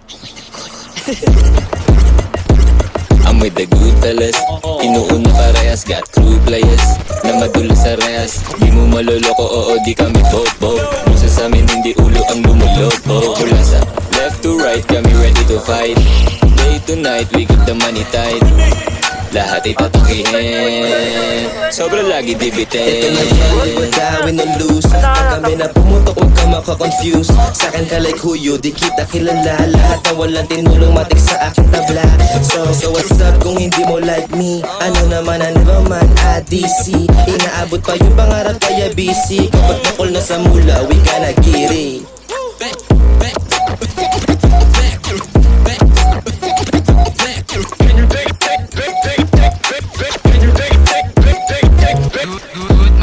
I'm with the good fellas, inuuna parehas, got crew players na madulas sa rehas. Di mo maloloko, oo di kami bobo. Musa sa amin hindi ulo ang lumuloko. Mula sa left to right kami ready to fight. Day to night we keep the money tight. Lahat ay tatakihin, sobra lagi dibitin. Ito na yan, madawin o lose. Pag kami na pumutok, huwag ka makakonfuse. Sa'kin ka like huyo, di kita kilala. Lahat na walang tinulong matik sa aking tabla. So what's up kung hindi mo like me? Ano naman ang naman, ADC. Inaabot pa yung pangarap kaya busy. Kapag nakol na sa mula, we gonna get it.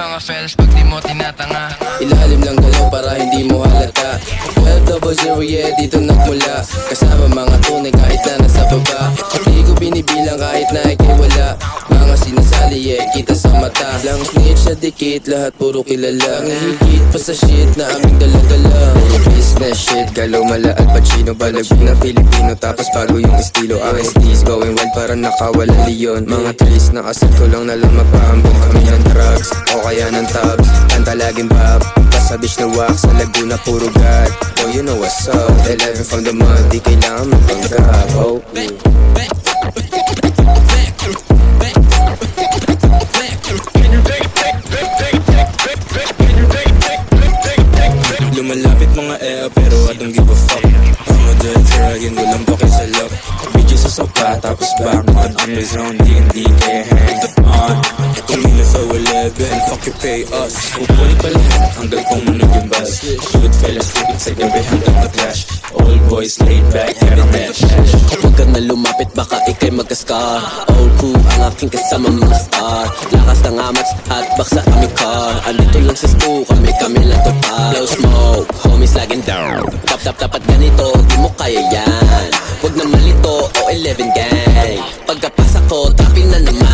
Mga fellas pag di mo tinatanga, ilalim lang galaw para hindi mo halata. 1200 yeah, dito nagmula. Kasama mga tunay kahit na nasa baba. Hindi ko binibilang kahit na ikay wala. Mga sinasali yeah, kita sa mata. Lang snitch na dikit, lahat puro kilala. Ngihigit pa sa shit na aming dala-dala. Business shit, galaw mala Al Pacino. Balagbog na Pilipino tapos bago yung estilo. Ang SD's going wild para nakawala leon. Mga trace na kasal ko lang na lang magpaambong kami ng drugs o kaya ng tabs. Kanta laging bab, pasabis na wax sa Laguna puro God. Oh you know what's up, 11 from the month, di kailangan magpanggap. Oh lumalapit mga air pero I don't give a fuck. I'm a dead dragon, walang bakit sa lock. Video sa sopa, tapos back on upper zone, D&D kaya hang on. Kumila sa 11, fuck you pay us. Kukulit pa lahat hanggang kumunod yung bus. Good fellas, flip it sa gabi hanggang mag-clash. All boys laid back, carry that cash. huwag ka na lumapit, baka ikay magka-scar. Old crew, ang aking kasama mga star. Lakas ng amats, hotbox sa aming car. Andito lang sa stu, kami lang to pa. Blow smoke, homies laging down. Dapat ganito, di mo kaya yan. Huwag na malito, o 11 gang. Pagkapasa ko, tapping na naman.